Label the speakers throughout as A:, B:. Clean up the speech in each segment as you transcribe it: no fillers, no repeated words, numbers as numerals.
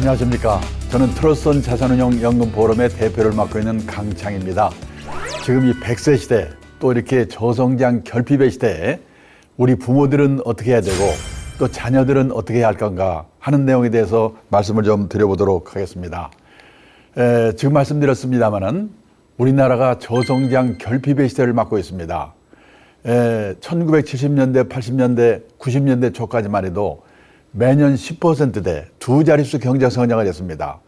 A: 안녕하십니까. 저는 트러스온 자산운용 연금포럼의 대표를 맡고 있는 강창입니다. 지금 이 100세 시대, 또 이렇게 저성장 결핍의 시대에 우리 부모들은 어떻게 해야 되고 또 자녀들은 어떻게 해야 할 건가 하는 내용에 대해서 말씀을 좀 드려보도록 하겠습니다. 지금 말씀드렸습니다마는 우리나라가 저성장 결핍의 시대를 맞고 있습니다. 1970년대, 80년대, 90년대 초까지만 해도 매년 10%대 두 자릿수 경제 성장을 했습니다.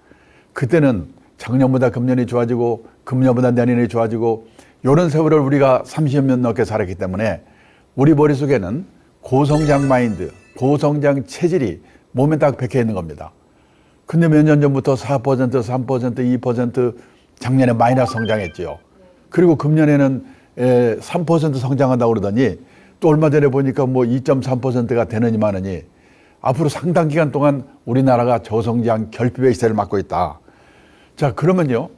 A: 그때는 작년보다 금년이 좋아지고 금년보다 내년이 좋아지고 이런 세월을 우리가 30년 넘게 살았기 때문에 우리 머릿속에는 고성장 마인드, 고성장 체질이 몸에 딱 박혀 있는 겁니다. 근데 몇 년 전부터 4%, 3%, 2% 작년에 마이너스 성장했지요. 그리고 금년에는 3% 성장한다고 그러더니 또 얼마 전에 보니까 뭐 2.3%가 되느니 마느니 앞으로 상당 기간 동안 우리나라가 저성장 결핍의 시대를 맞고 있다. 자, 그러면요,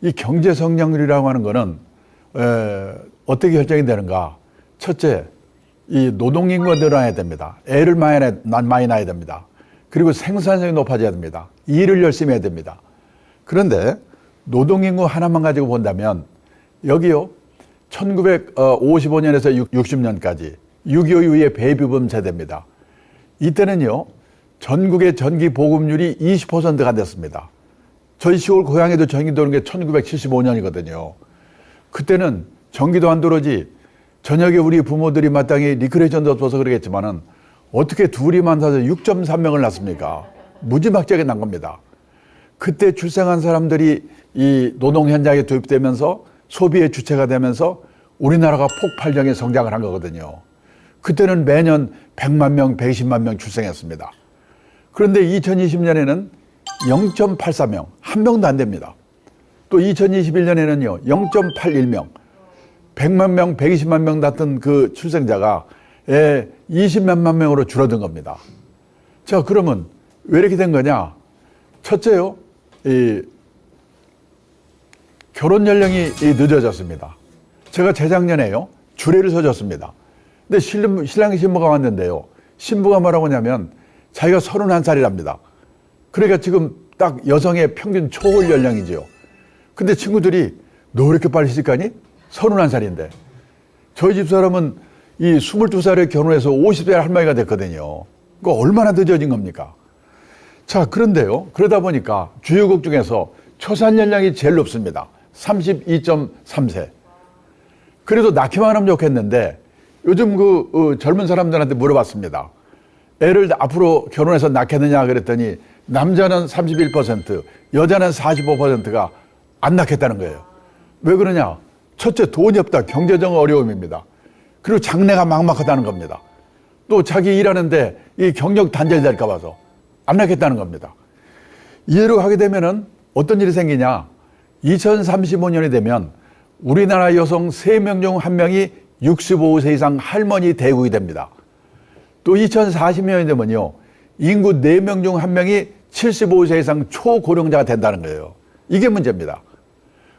A: 이 경제 성장률이라고 하는 거는 어떻게 결정이 되는가? 첫째, 이 노동인구가 늘어나야 됩니다. 애를 많이 낳아야 됩니다. 그리고 생산성이 높아져야 됩니다. 일을 열심히 해야 됩니다. 그런데 노동인구 하나만 가지고 본다면 여기요, 1955년에서 60년까지 6.25 이후의 베이비붐 세대입니다. 이때는요, 전국의 전기 보급률이 20%가 됐습니다. 저희 시골 고향에도 전기 도는 게 1975년이거든요. 그때는 전기도 안 들어오지, 저녁에 우리 부모들이 마땅히 리크레이션도 없어서 그러겠지만은 어떻게 둘이 만나서 6.3명을 낳습니까? 무지막지하게 난 겁니다. 그때 출생한 사람들이 이 노동 현장에 도입되면서 소비의 주체가 되면서 우리나라가 폭발적인 성장을 한 거거든요. 그때는 매년 100만 명, 120만 명 출생했습니다. 그런데 2020년에는 0.84명, 한 명도 안 됩니다. 또 2021년에는요, 0.81명, 100만 명, 120만 명 낳던 그 출생자가 20몇만 명으로 줄어든 겁니다. 자, 그러면 왜 이렇게 된 거냐? 첫째요, 이 결혼 연령이 늦어졌습니다. 제가 재작년에요, 주례를 서줬습니다. 근데 신랑이 신부가 왔는데요, 신부가 뭐라고 하냐면 자기가 31살이랍니다. 그러니까 지금 딱 여성의 평균 초월 연령이지요. 근데 친구들이 너 왜 이렇게 빨리 시집가니? 31살인데. 저희 집사람은 이 22살에 결혼해서 50살 할머니가 됐거든요. 그거 얼마나 늦어진 겁니까? 자, 그런데요, 그러다 보니까 주요국 중에서 초산 연령이 제일 높습니다. 32.3세. 그래도 낳기만 하면 좋겠는데 요즘 젊은 사람들한테 물어봤습니다. 애를 앞으로 결혼해서 낳겠느냐 그랬더니 남자는 31%, 여자는 45%가 안 낳겠다는 거예요. 왜 그러냐? 첫째, 돈이 없다. 경제적 어려움입니다. 그리고 장래가 막막하다는 겁니다. 또 자기 일하는데 이 경력 단절될까 봐서 안 낳겠다는 겁니다. 이해로 하게 되면은 어떤 일이 생기냐? 2035년이 되면 우리나라 여성 3명 중 1명이 65세 이상 할머니 대국이 됩니다. 또 2040년이 되면요, 인구 4명 중 1명이 75세 이상 초고령자가 된다는 거예요. 이게 문제입니다.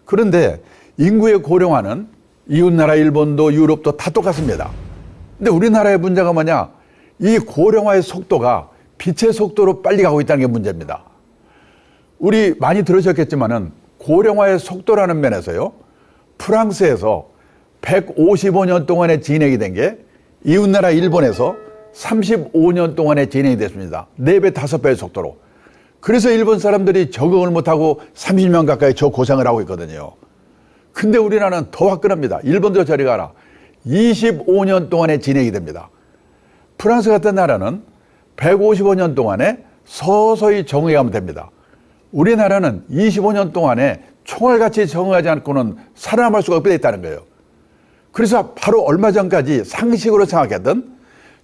A: 그런데 인구의 고령화는 이웃나라 일본도 유럽도 다 똑같습니다. 근데 우리나라의 문제가 뭐냐? 이 고령화의 속도가 빛의 속도로 빨리 가고 있다는 게 문제입니다. 우리 많이 들으셨겠지만은 고령화의 속도라는 면에서요, 프랑스에서 155년 동안에 진행이 된 게 이웃나라 일본에서 35년 동안에 진행이 됐습니다. 4배, 5배의 속도로. 그래서 일본 사람들이 적응을 못하고 30년 가까이 저 고생을 하고 있거든요. 근데 우리나라는 더 화끈합니다. 일본도 저리 가라. 25년 동안에 진행이 됩니다. 프랑스 같은 나라는 155년 동안에 서서히 적응해 가면 됩니다. 우리나라는 25년 동안에 총알같이 적응하지 않고는 살아남을 수가 없게 돼 있다는 거예요. 그래서 바로 얼마 전까지 상식으로 생각했던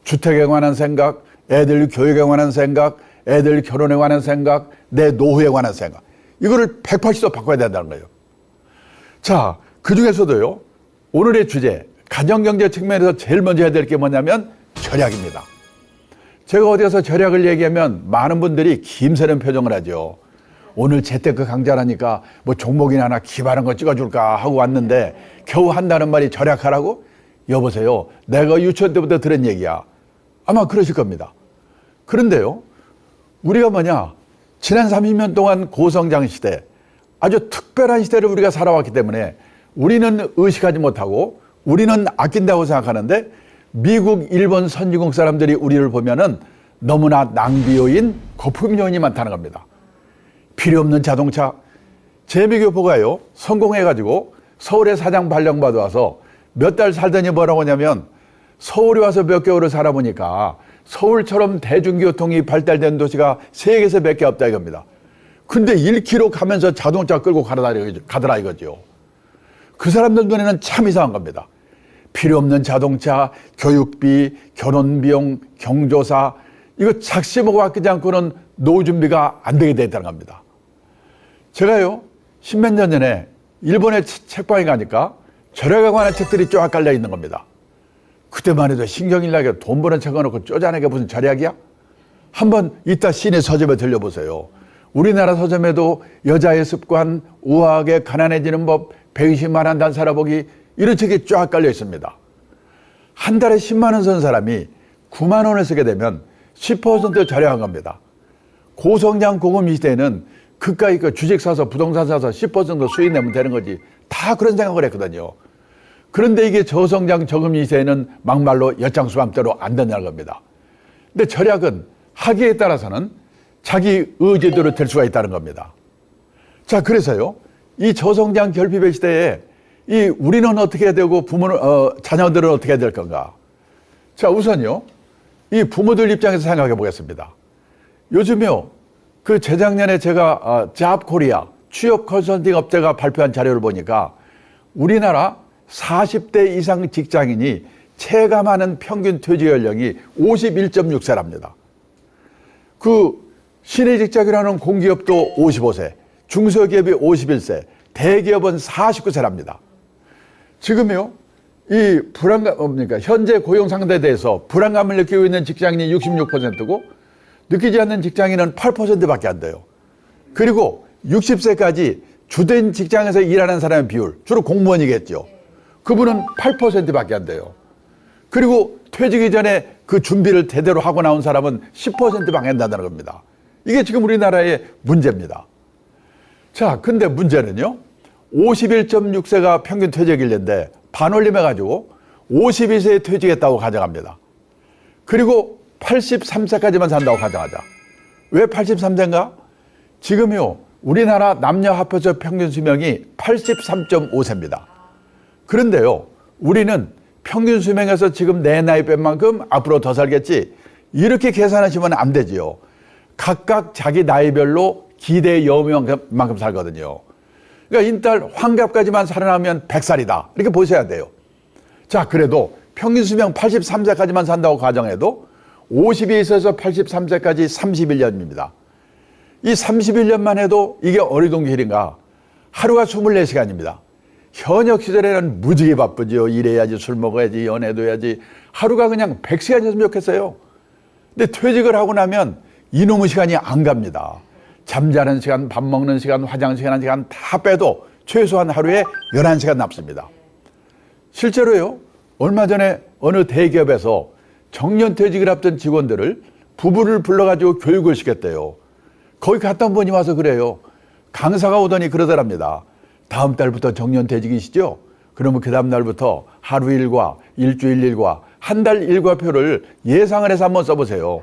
A: 주택에 관한 생각, 애들 교육에 관한 생각, 애들 결혼에 관한 생각, 내 노후에 관한 생각, 이거를 180도 바꿔야 된다는 거예요. 자, 그 중에서도요, 오늘의 주제, 가정경제 측면에서 제일 먼저 해야 될 게 뭐냐면 절약입니다. 제가 어디 가서 절약을 얘기하면 많은 분들이 김새는 표정을 하죠. 오늘 재테크 강좌라니까 뭐 종목이나 하나 기발한 거 찍어줄까 하고 왔는데 겨우 한다는 말이 절약하라고? 여보세요, 내가 유치원 때부터 들은 얘기야. 아마 그러실 겁니다. 그런데요, 우리가 뭐냐, 지난 30년 동안 고성장 시대, 아주 특별한 시대를 우리가 살아왔기 때문에 우리는 의식하지 못하고 우리는 아낀다고 생각하는데 미국, 일본 선진국 사람들이 우리를 보면은 너무나 낭비요인, 거품 요인이 많다는 겁니다. 필요 없는 자동차, 재미교포가요, 성공해가지고 서울에 사장 발령받아 와서 몇 달 살더니 뭐라고 하냐면 서울에 와서 몇 개월을 살아보니까 서울처럼 대중교통이 발달된 도시가 세계에서 몇 개 없다 이겁니다. 근데 1km 가면서 자동차 끌고 가더라 이거죠. 그 사람들 눈에는 참 이상한 겁니다. 필요 없는 자동차, 교육비, 결혼비용, 경조사, 이거 작심하고 아끼지 않고는 노후 준비가 안 되게 돼 있다는 겁니다. 제가요, 10몇 년 전에 일본에 책방에 가니까 절약에 관한 책들이 쫙 깔려 있는 겁니다. 그때만 해도 신경일나게 돈 버는 책 넣고 쪼잔하게 무슨 절약이야? 한번 이따 시내 서점에 들려보세요. 우리나라 서점에도 여자의 습관, 우아하게 가난해지는 법, 120만 한 단 살아보기, 이런 책이 쫙 깔려 있습니다. 한 달에 10만 원 쓴 사람이 9만 원을 쓰게 되면 10% 절약한 겁니다. 고성장 고금리 시대에는 그까이 그 주식 사서 부동산 사서 10% 수익 내면 되는 거지. 다 그런 생각을 했거든요. 그런데 이게 저성장 저금리 시대에는 막말로 엿장수맘대로 안 된다는 겁니다. 근데 절약은 하기에 따라서는 자기 의지대로 될 수가 있다는 겁니다. 자, 그래서요, 이 저성장 결핍의 시대에 이 우리는 어떻게 해야 되고 부모는 자녀들은 어떻게 해야 될 건가? 자, 우선요, 이 부모들 입장에서 생각해 보겠습니다. 요즘요, 그 재작년에 제가 잡코리아 취업 컨설팅 업체가 발표한 자료를 보니까 우리나라 40대 이상 직장인이 체감하는 평균 퇴직 연령이 51.6세랍니다. 그 신의 직장이라는 공기업도 55세, 중소기업이 51세, 대기업은 49세랍니다. 지금요, 이 그러니까 현재 고용 상태에 대해서 불안감을 느끼고 있는 직장인이 66%고 느끼지 않는 직장인은 8%밖에 안 돼요. 그리고 60세까지 주된 직장에서 일하는 사람의 비율, 주로 공무원이겠죠. 그분은 8%밖에 안 돼요. 그리고 퇴직이 전에 그 준비를 제대로 하고 나온 사람은 10%밖에 안 된다는 겁니다. 이게 지금 우리나라의 문제입니다. 자, 근데 문제는요, 51.6세가 평균 퇴직일인데 반올림해가지고 52세에 퇴직했다고 가정합니다. 그리고 83세까지만 산다고 가정하자. 왜 83세인가? 지금요, 우리나라 남녀 합해서 평균 수명이 83.5세입니다. 그런데요, 우리는 평균 수명에서 지금 내 나이 뺀 만큼 앞으로 더 살겠지, 이렇게 계산하시면 안 되지요. 각각 자기 나이별로 기대 여우만큼 살거든요. 그러니까 인달 환갑까지만 살아나면 100살이다. 이렇게 보셔야 돼요. 자, 그래도 평균 수명 83세까지만 산다고 가정해도 52세에서 83세까지 31년입니다. 이 31년만 해도 이게 어느 정도 일인가? 하루가 24시간입니다. 현역 시절에는 무지개 바쁘죠. 일해야지, 술 먹어야지, 연애도 해야지. 하루가 그냥 100시간이었으면 좋겠어요. 근데 퇴직을 하고 나면 이놈의 시간이 안 갑니다. 잠자는 시간, 밥 먹는 시간, 화장실 하는 시간 다 빼도 최소한 하루에 11시간 남습니다. 실제로요, 얼마 전에 어느 대기업에서 정년퇴직을 앞둔 직원들을 부부를 불러가지고 교육을 시켰대요. 거기 갔다 온 분이 와서 그래요. 강사가 오더니 그러더랍니다. 다음 달부터 정년퇴직이시죠? 그러면 그 다음 날부터 하루 일과, 일주일 일과, 한 달 일과표를 예상을 해서 한번 써보세요.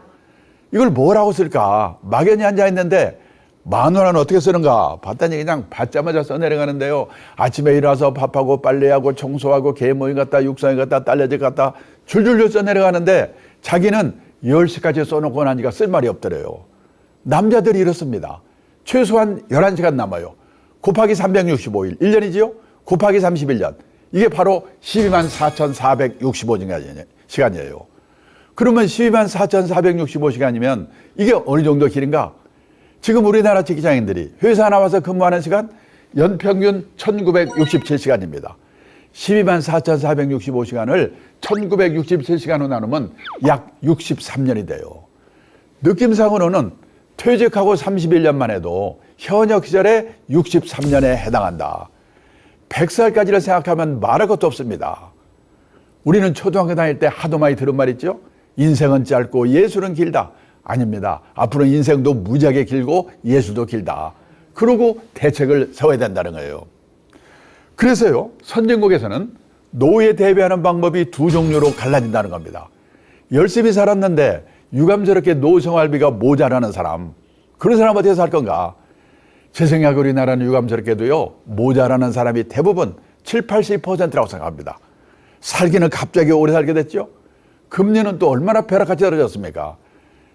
A: 이걸 뭐라고 쓸까? 막연히 앉아있는데 10,000원은 어떻게 쓰는가? 봤더니 그냥 받자마자 써내려가는데요. 아침에 일어나서 밥하고 빨래하고 청소하고 개모임 갔다 육성이 갔다 딸려집 갔다 줄줄줄 써내려가는데 자기는 10시까지 써놓고 나니까 쓸 말이 없더래요. 남자들이 이렇습니다. 최소한 11시간 남아요. 곱하기 365일, 1년이지요? 곱하기 31년. 이게 바로 124,465시간이에요. 그러면 124,465시간이면 이게 어느 정도 길인가? 지금 우리나라 직장인들이 회사 나와서 근무하는 시간 연평균 1967시간입니다. 124,465시간을 1967시간으로 나누면 약 63년이 돼요. 느낌상으로는 퇴직하고 31년만 해도 현역 시절에 63년에 해당한다. 100살까지를 생각하면 말할 것도 없습니다. 우리는 초등학교 다닐 때 하도 많이 들은 말 있죠? 인생은 짧고 예술은 길다. 아닙니다. 앞으로 인생도 무지하게 길고 예수도 길다. 그러고 대책을 세워야 된다는 거예요. 그래서요, 선진국에서는 노후에 대비하는 방법이 두 종류로 갈라진다는 겁니다. 열심히 살았는데 유감스럽게 노후 생활비가 모자라는 사람, 그런 사람 어떻게 살 건가? 제 생각에 우리나라는 유감스럽게도요, 모자라는 사람이 대부분 70~80%라고 생각합니다. 살기는 갑자기 오래 살게 됐죠. 금리는 또 얼마나 벼락같이 떨어졌습니까?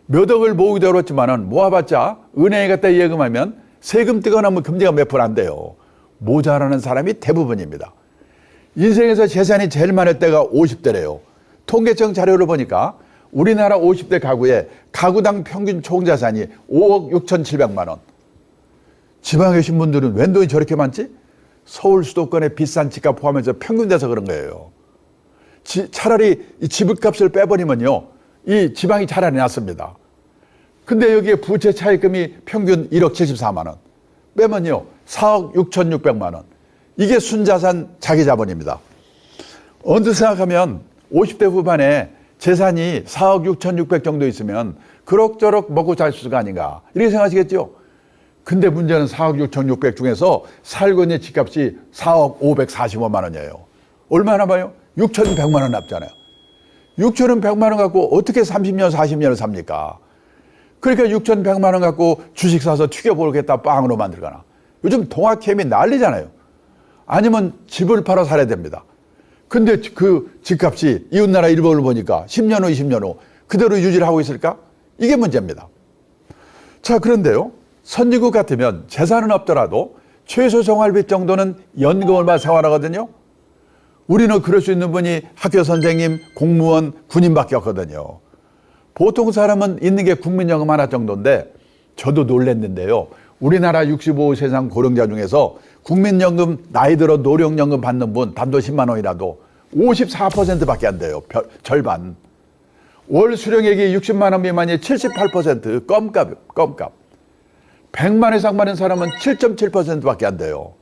A: 몇 억을 모으기도 어렵지만은 모아봤자 은행에 갖다 예금하면 세금 떼거나 금리가 몇 프로 안 돼요. 모자라는 사람이 대부분입니다. 인생에서 재산이 제일 많을 때가 50대래요. 통계청 자료를 보니까 우리나라 50대 가구의 가구당 평균 총자산이 5억 6,700만 원. 지방에 계신 분들은 웬 돈이 저렇게 많지? 서울 수도권의 비싼 집값 포함해서 평균 돼서 그런 거예요. 차라리 이 집값을 빼버리면요, 이 지방이 차라리 낫습니다. 근데 여기에 부채 차입금이 평균 1억 74만 원. 빼면요, 4억 6,600만 원. 이게 순자산 자기자본입니다. 언뜻 생각하면 50대 후반에 재산이 4억 6,600 정도 있으면 그럭저럭 먹고 잘 수가 아닌가, 이렇게 생각하시겠죠? 근데 문제는 4억 6,600 중에서 살고 있는 집값이 4억 545만 원이에요. 얼마나 봐요? 6,100만 원 남잖아요. 6,100만 원 갖고 어떻게 30년, 40년을 삽니까? 그러니까 6,100만 원 갖고 주식 사서 튀겨보겠다 빵으로 만들거나. 요즘 동학개미 난리잖아요. 아니면 집을 팔아 살아야 됩니다. 근데 그 집값이 이웃나라 일본을 보니까 10년 후, 20년 후 그대로 유지를 하고 있을까? 이게 문제입니다. 자, 그런데요, 선진국 같으면 재산은 없더라도 최소 생활비 정도는 연금을 받아 생활하거든요. 우리는 그럴 수 있는 분이 학교 선생님, 공무원, 군인밖에 없거든요. 보통 사람은 있는 게 국민연금 하나 정도인데, 저도 놀랐는데요, 우리나라 65세 이상 고령자 중에서 국민연금 나이 들어 노령연금 받는 분 단돈 10만 원이라도 54%밖에 안 돼요. 절반. 월 수령액이 60만 원 미만이 78%, 껌값. 100만 원 이상 받는 사람은 7.7%밖에 안 돼요.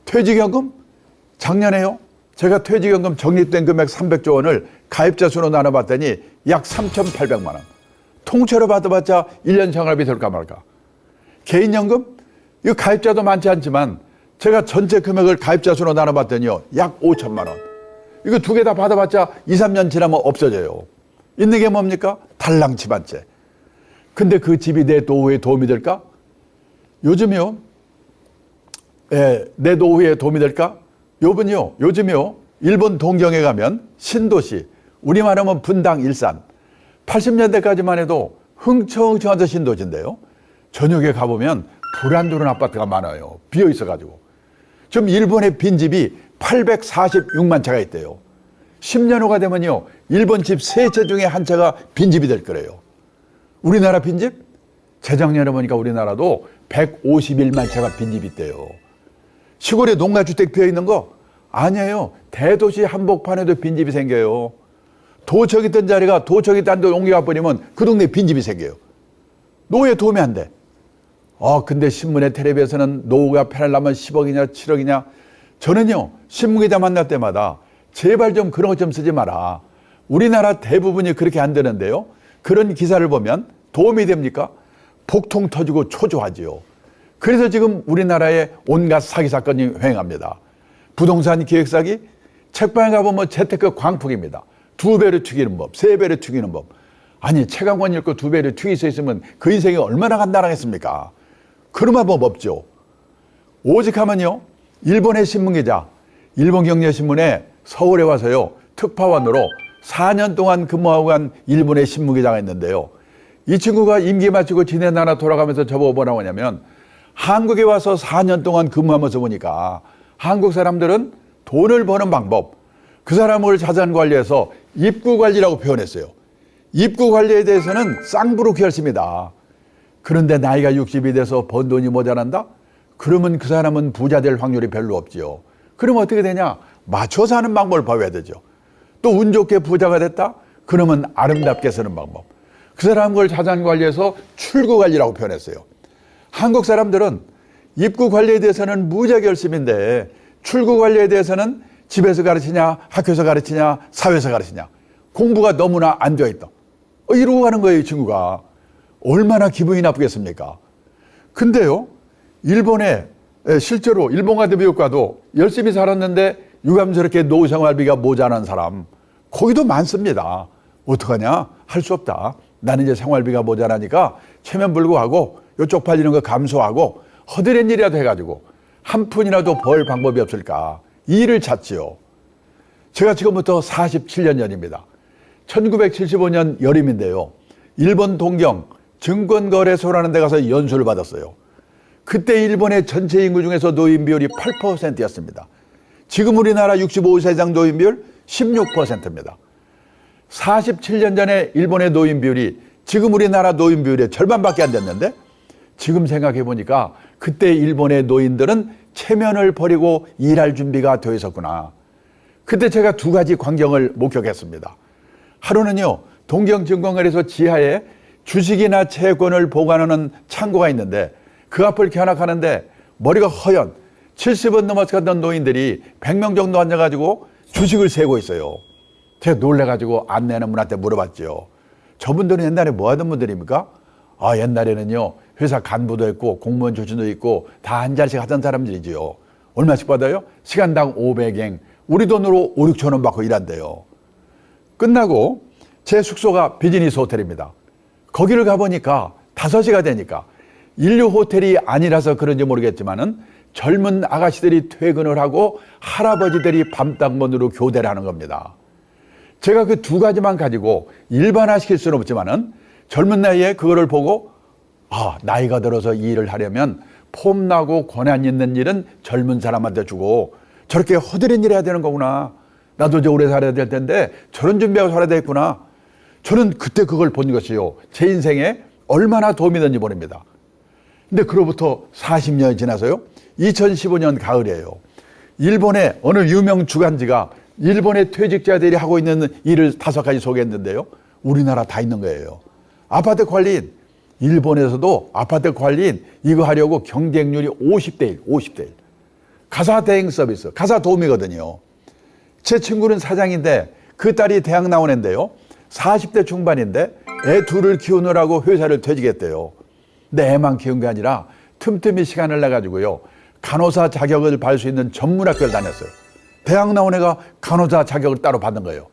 A: 퇴직연금? 작년에요, 제가 퇴직연금 적립된 금액 300조 원을 가입자 수로 나눠봤더니 약 3,800만 원. 통째로 받아봤자 1년 생활비 될까 말까. 개인연금? 이거 가입자도 많지 않지만 제가 전체 금액을 가입자 수로 나눠봤더니요, 약 5천만 원. 이거 두 개 다 받아봤자 2, 3년 지나면 없어져요. 있는 게 뭡니까? 달랑 집 한 채. 근데 그 집이 내 노후에 도움이 될까? 요즘요, 내 노후에 도움이 될까? 요즘요, 일본 동경에 가면 신도시, 우리말 하면 분당, 일산, 80년대까지만 해도 흥청흥청한 신도시인데요, 저녁에 가보면 불안도는 아파트가 많아요. 비어 있어가지고. 지금 일본의 빈집이 846만 채가 있대요. 10년 후가 되면요, 일본 집 3채 중에 한 채가 빈집이 될 거래요. 우리나라 빈집? 재작년에 보니까 우리나라도 151만 채가 빈집이 있대요. 시골에 농가주택 비어 있는 거? 아니에요. 대도시 한복판에도 빈집이 생겨요. 도척 있던 자리가 도척이 딴 데 옮겨가 버리면 그 동네에 빈집이 생겨요. 노후에 도움이 안 돼. 근데 신문에 텔레비에서는 노후가 편하려면 10억이냐 7억이냐. 저는요, 신문기자 만날 때마다 제발 좀 그런 것 좀 쓰지 마라. 우리나라 대부분이 그렇게 안 되는데요, 그런 기사를 보면 도움이 됩니까? 복통 터지고 초조하지요. 그래서 지금 우리나라에 온갖 사기 사건이 횡행합니다. 부동산 기획 사기, 책방에 가보면 재테크 광풍입니다. 2배로 튀기는 법, 3배로 튀기는 법. 아니, 책 한 권 읽고 2배로 튀길 수 있으면 그 인생이 얼마나 간단하겠습니까? 그런 법 없죠. 오직 하면요, 일본의 신문기자, 일본경제신문에 서울에 와서요, 특파원으로 4년 동안 근무하고 간 일본의 신문기자가 있는데요, 이 친구가 임기 마치고 지네 나라 돌아가면서 저보고 뭐라고 하냐면, 한국에 와서 4년 동안 근무하면서 보니까 한국 사람들은 돈을 버는 방법, 그 사람을 자산 관리해서 입구 관리라고 표현했어요. 입구 관리에 대해서는 쌍부르크 열심이다. 그런데 나이가 60이 돼서 번 돈이 모자란다? 그러면 그 사람은 부자 될 확률이 별로 없지요. 그러면 어떻게 되냐? 맞춰서 하는 방법을 봐야 되죠. 또 운 좋게 부자가 됐다? 그러면 아름답게 쓰는 방법. 그 사람을 자산 관리해서 출구 관리라고 표현했어요. 한국 사람들은 입구 관리에 대해서는 무지하게 열심인데 출구 관리에 대해서는 집에서 가르치냐, 학교에서 가르치냐, 사회에서 가르치냐. 공부가 너무나 안 되어 있다. 이러고 가는 거예요, 이 친구가. 얼마나 기분이 나쁘겠습니까? 근데요, 일본에 실제로 일본 가도 미국 가도 열심히 살았는데 유감스럽게 노후 생활비가 모자란 사람 거기도 많습니다. 어떡하냐? 할 수 없다. 나는 이제 생활비가 모자라니까 체면 불구하고 요 쪽팔리는 거 감수하고 허드렛 일이라도 해가지고 한 푼이라도 벌 방법이 없을까? 이 일을 찾지요. 제가 지금부터 47년 전입니다. 1975년 여름인데요. 일본 동경 증권거래소라는 데 가서 연수를 받았어요. 그때 일본의 전체 인구 중에서 노인 비율이 8%였습니다. 지금 우리나라 65세 이상 노인 비율 16%입니다. 47년 전에 일본의 노인 비율이 지금 우리나라 노인 비율의 절반밖에 안 됐는데 지금 생각해 보니까 그때 일본의 노인들은 체면을 버리고 일할 준비가 되어 있었구나. 그때 제가 두 가지 광경을 목격했습니다. 하루는요, 동경증권거래소 지하에 주식이나 채권을 보관하는 창고가 있는데 그 앞을 견학하는데 머리가 허연 70은 넘어갔던 노인들이 100명 정도 앉아가지고 주식을 세고 있어요. 제가 놀래가지고 안내하는 분한테 물어봤죠. 저분들은 옛날에 뭐 하던 분들입니까? 아, 옛날에는요, 회사 간부도 있고 공무원 출신도 있고 다 한 자리씩 하던 사람들이지요. 얼마씩 받아요? 시간당 500엔, 우리 돈으로 5, 6천 원 받고 일한대요. 끝나고 제 숙소가 비즈니스 호텔입니다. 거기를 가보니까 5시가 되니까 인류 호텔이 아니라서 그런지 모르겠지만은 젊은 아가씨들이 퇴근을 하고 할아버지들이 밤땅번으로 교대를 하는 겁니다. 제가 그 두 가지만 가지고 일반화시킬 수는 없지만은 젊은 나이에 그거를 보고 아, 나이가 들어서 이 일을 하려면 폼나고 권한 있는 일은 젊은 사람한테 주고 저렇게 허드렛 일 해야 되는 거구나. 나도 이제 오래 살아야 될 텐데 저런 준비하고 살아야 되겠구나. 저는 그때 그걸 본 것이요. 제 인생에 얼마나 도움이 되는지 모릅니다. 근데 그로부터 40년이 지나서요. 2015년 가을이에요. 일본의 어느 유명 주간지가 일본의 퇴직자들이 하고 있는 일을 5가지 소개했는데요. 우리나라 다 있는 거예요. 아파트 관리인, 일본에서도 아파트 관리인 이거 하려고 경쟁률이 50대 1, 50대 1. 가사 대행 서비스, 가사 도우미거든요. 제 친구는 사장인데 그 딸이 대학 나온 애인데요. 40대 중반인데 애 둘을 키우느라고 회사를 퇴직했대요. 근데 애만 키운 게 아니라 틈틈이 시간을 내가지고요. 간호사 자격을 받을 수 있는 전문학교를 다녔어요. 대학 나온 애가 간호사 자격을 따로 받는 거예요.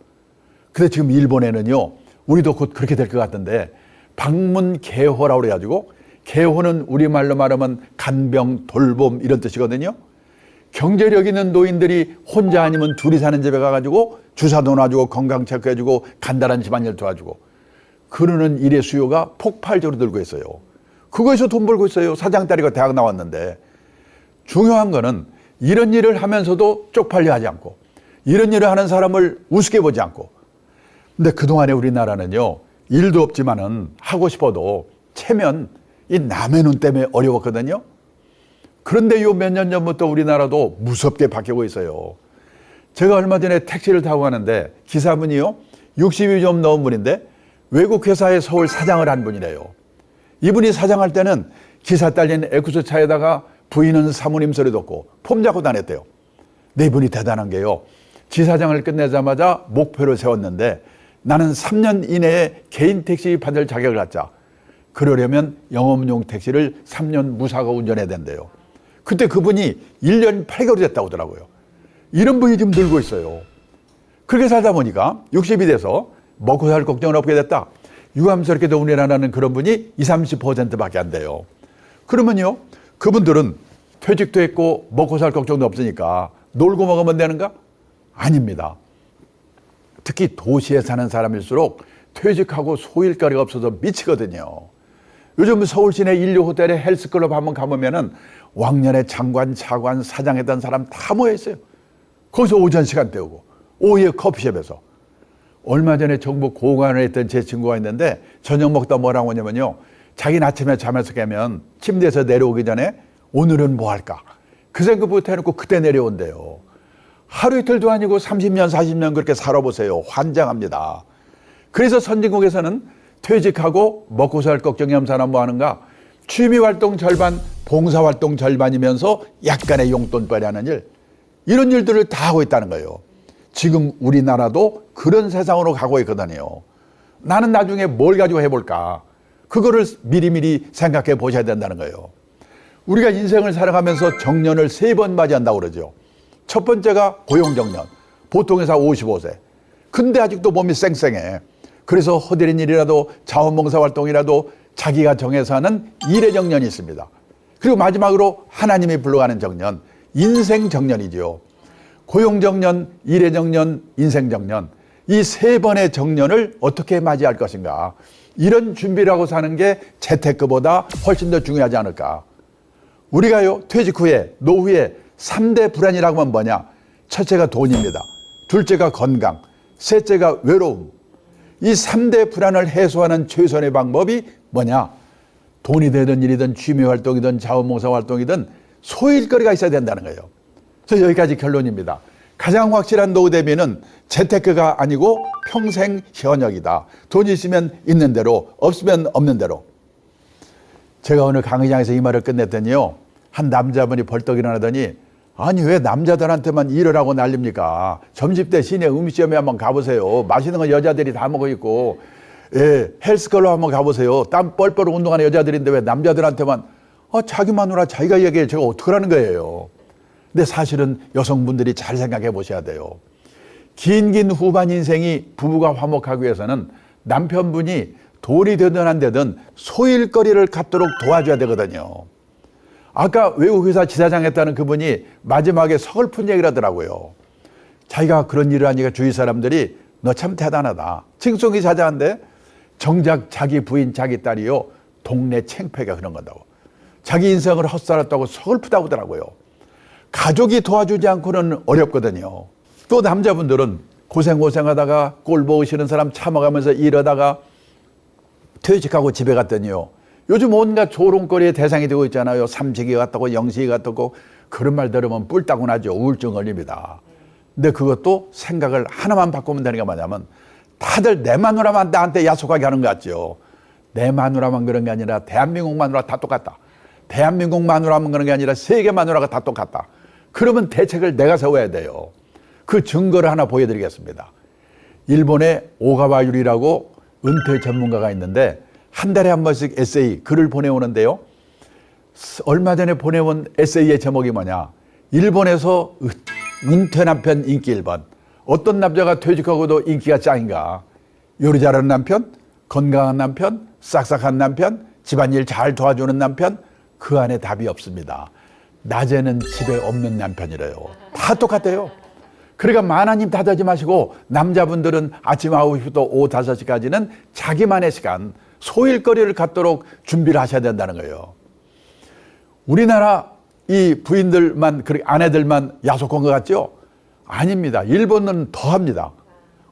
A: 근데 지금 일본에는요. 우리도 곧 그렇게 될 것 같은데 방문개호라고 그래가지고 개호는 우리말로 말하면 간병, 돌봄 이런 뜻이거든요. 경제력 있는 노인들이 혼자 아니면 둘이 사는 집에 가가지고 주사도 놔주고 건강 체크해주고 간단한 집안일 도와주고 그러는 일의 수요가 폭발적으로 늘고 있어요. 그거에서 돈 벌고 있어요. 사장 딸이가 대학 나왔는데. 중요한 거는 이런 일을 하면서도 쪽팔려 하지 않고 이런 일을 하는 사람을 우습게 보지 않고 근데 그동안에 우리나라는요. 일도 없지만은 하고 싶어도 체면 이 남의 눈 때문에 어려웠거든요. 그런데 요 몇 년 전부터 우리나라도 무섭게 바뀌고 있어요. 제가 얼마 전에 택시를 타고 가는데 기사분이요. 60이 좀 넘은 분인데 외국 회사의 서울 사장을 한 분이래요. 이분이 사장할 때는 기사 딸린 에쿠스 차에다가 부인은 사모님 소리 듣고 폼 잡고 다녔대요. 네 분이 대단한 게요. 지사장을 끝내자마자 목표를 세웠는데 나는 3년 이내에 개인 택시 받을 자격을 갖자. 그러려면 영업용 택시를 3년 무사고 운전해야 된대요. 그때 그분이 1년 8개월이 됐다고 하더라고요. 이런 분이 지금 늘고 있어요. 그렇게 살다 보니까 60이 돼서 먹고 살 걱정은 없게 됐다. 유감스럽게도 우리나라는 그런 분이 20, 30%밖에 안 돼요. 그러면요. 그분들은 퇴직도 했고 먹고 살 걱정도 없으니까 놀고 먹으면 되는가? 아닙니다. 특히 도시에 사는 사람일수록 퇴직하고 소일거리가 없어서 미치거든요. 요즘 서울 시내 인류 호텔에 헬스클럽 한번 가보면은 왕년에 장관, 차관, 사장했던 사람 다 모여있어요. 거기서 오전 시간 때우고 오후에 커피숍에서. 얼마 전에 정부 고관을 했던 제 친구가 있는데 저녁 먹다 뭐라고 하냐면요. 자기는 아침에 잠에서 깨면 침대에서 내려오기 전에 오늘은 뭐 할까? 그 생각부터 해놓고 그때 내려온대요. 하루 이틀도 아니고 30년, 40년 그렇게 살아보세요. 환장합니다. 그래서 선진국에서는 퇴직하고 먹고 살 걱정이 없는 사람 뭐 하는가? 취미활동 절반, 봉사활동 절반이면서 약간의 용돈벌이 하는 일. 이런 일들을 다 하고 있다는 거예요. 지금 우리나라도 그런 세상으로 가고 있거든요. 나는 나중에 뭘 가지고 해볼까? 그거를 미리미리 생각해 보셔야 된다는 거예요. 우리가 인생을 살아가면서 정년을 3번 맞이한다고 그러죠. 첫 번째가 고용정년, 보통 회사 55세. 근데 아직도 몸이 쌩쌩해. 그래서 허드렛 일이라도 자원봉사활동이라도 자기가 정해서 하는 일의 정년이 있습니다. 그리고 마지막으로 하나님이 불러가는 정년, 인생 정년이죠. 고용정년, 일의 정년, 인생 정년, 이 3번의 정년을 어떻게 맞이할 것인가, 이런 준비를 하고 사는 게 재테크보다 훨씬 더 중요하지 않을까. 우리가요, 퇴직 후에, 노후에 3대 불안이라고 하면 뭐냐? 첫째가 돈입니다. 둘째가 건강, 셋째가 외로움. 이 3대 불안을 해소하는 최선의 방법이 뭐냐? 돈이 되든 일이든 취미활동이든 자원봉사활동이든 소일거리가 있어야 된다는 거예요. 그래서 여기까지 결론입니다. 가장 확실한 노후 대비는 재테크가 아니고 평생 현역이다. 돈이 있으면 있는 대로, 없으면 없는 대로. 제가 오늘 강의장에서 이 말을 끝냈더니요, 한 남자분이 벌떡 일어나더니, 아니 왜 남자들한테만 일을 하고 난립니까? 점심때 시내 음식점에 한번 가보세요. 맛있는 건 여자들이 다 먹고 있고, 예, 헬스클럽 한번 가보세요. 땀 뻘뻘 운동하는 여자들인데 왜 남자들한테만, 자기 마누라 자기가 얘기해. 제가 어떡하라는 거예요. 근데 사실은 여성분들이 잘 생각해 보셔야 돼요. 긴 후반 인생이 부부가 화목하기 위해서는 남편분이 돈이 되든 안 되든 소일거리를 갖도록 도와줘야 되거든요. 아까 외국회사 지사장 했다는 그분이 마지막에 서글픈 얘기를 하더라고요. 자기가 그런 일을 하니까 주위 사람들이 너 참 대단하다. 칭송이 자자한데 정작 자기 부인, 자기 딸이요, 동네 창피가 그런 건다고. 자기 인생을 헛살았다고 서글프다고 하더라고요. 가족이 도와주지 않고는 어렵거든요. 또 남자분들은 고생하다가 꼴 보기 싫은 사람 참아가면서 일하다가 퇴직하고 집에 갔더니요, 요즘 온갖 조롱거리의 대상이 되고 있잖아요. 삼식이 같다고, 영식이 같다고. 그런 말 들으면 뿔따고 나죠. 우울증 걸립니다. 근데 그것도 생각을 하나만 바꾸면 되는 게 뭐냐면, 다들 내 마누라만 나한테 야속하게 하는 것 같죠. 내 마누라만 그런 게 아니라 대한민국 마누라 다 똑같다. 대한민국 마누라만 그런 게 아니라 세계 마누라가 다 똑같다. 그러면 대책을 내가 세워야 돼요. 그 증거를 하나 보여드리겠습니다. 일본의 오가와 유리라고 은퇴 전문가가 있는데 한 달에 한 번씩 에세이, 글을 보내오는데요. 얼마 전에 보내온 에세이의 제목이 뭐냐? 일본에서 은퇴 남편 인기 1번. 어떤 남자가 퇴직하고도 인기가 짱인가? 요리 잘하는 남편, 건강한 남편, 싹싹한 남편, 집안일 잘 도와주는 남편, 그 안에 답이 없습니다. 낮에는 집에 없는 남편이래요. 다 똑같아요. 그러니까 만화님 다되지 마시고 남자분들은 아침 9시부터 오후 5시까지는 자기만의 시간, 소일거리를 갖도록 준비를 하셔야 된다는 거예요. 우리나라 이 부인들만, 아내들만 야속한 것 같죠? 아닙니다. 일본은 더 합니다.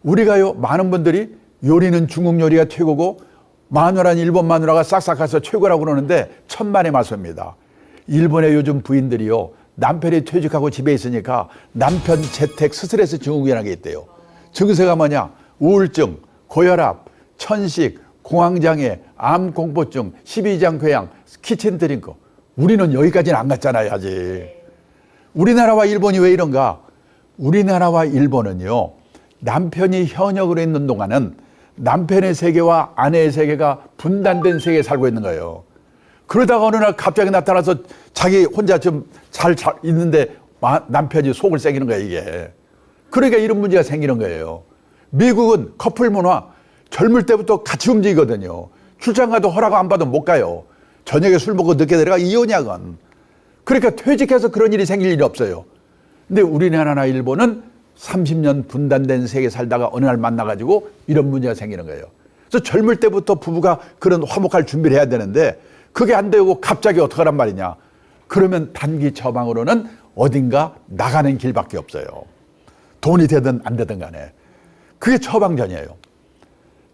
A: 우리가요, 많은 분들이 요리는 중국 요리가 최고고 마누라는 일본 마누라가 싹싹해서 최고라고 그러는데 천만의 말씀입니다. 일본의 요즘 부인들이요, 남편이 퇴직하고 집에 있으니까 남편 재택 스트레스 증후군이라는 게 있대요. 증세가 뭐냐? 우울증, 고혈압, 천식, 공황장애, 암공포증, 십이장궤양, 키친드링크. 우리는 여기까지는 안 갔잖아요, 아직. 우리나라와 일본이 왜 이런가? 우리나라와 일본은요, 남편이 현역으로 있는 동안은 남편의 세계와 아내의 세계가 분단된 세계에 살고 있는 거예요. 그러다가 어느 날 갑자기 나타나서 자기 혼자 좀 잘 있는데 남편이 속을 새기는 거예요, 이게. 그러니까 이런 문제가 생기는 거예요. 미국은 커플 문화, 젊을 때부터 같이 움직이거든요. 출장 가도 허락 안 받으면 못 가요. 저녁에 술 먹고 늦게 들어가 이혼이야건. 그러니까 퇴직해서 그런 일이 생길 일이 없어요. 근데 우리나라나 일본은 30년 분단된 세계에 살다가 어느 날 만나가지고 이런 문제가 생기는 거예요. 그래서 젊을 때부터 부부가 그런 화목할 준비를 해야 되는데 그게 안 되고 갑자기 어떡하란 말이냐. 그러면 단기 처방으로는 어딘가 나가는 길밖에 없어요. 돈이 되든 안 되든 간에. 그게 처방전이에요.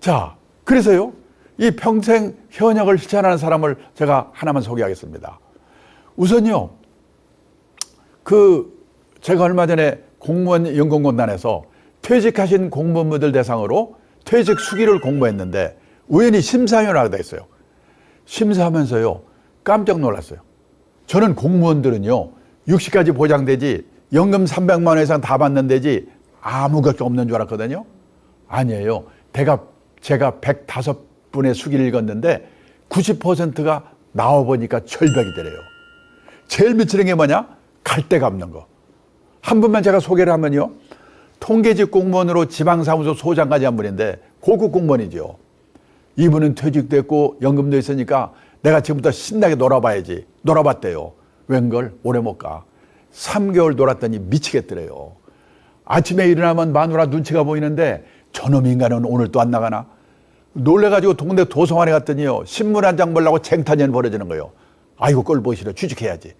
A: 자, 그래서요, 이 평생 현역을 실천하는 사람을 제가 하나만 소개하겠습니다. 우선요, 제가 얼마 전에 공무원 연금공단에서 퇴직하신 공무원분들 대상으로 퇴직 수기를 공모했는데 우연히 심사위원을 하게 됐어요. 심사하면서요, 깜짝 놀랐어요. 저는 공무원들은요, 60까지 보장되지 연금 300만 원 이상 다 받는 데지 아무것도 없는 줄 알았거든요. 아니에요. 제가 105분의 수기를 읽었는데 90%가 나와보니까 절벽이 되래요. 제일 미치는 게 뭐냐? 갈대가 없는 거. 한 분만 제가 소개를 하면요. 통계직 공무원으로 지방사무소 소장까지 한 분인데 고급 공무원이죠. 이분은 퇴직됐고 연금도 있으니까 내가 지금부터 신나게 놀아봐야지. 놀아봤대요. 웬걸? 오래 못 가. 3개월 놀았더니 미치겠더래요. 아침에 일어나면 마누라 눈치가 보이는데 저놈 인간은 오늘 또 안 나가나? 놀래가지고 동네 도서관에 갔더니요. 신문 한 장 보려고 쟁탈전이 벌어지는 거예요. 아이고 꼴 보기 싫어. 취직해야지.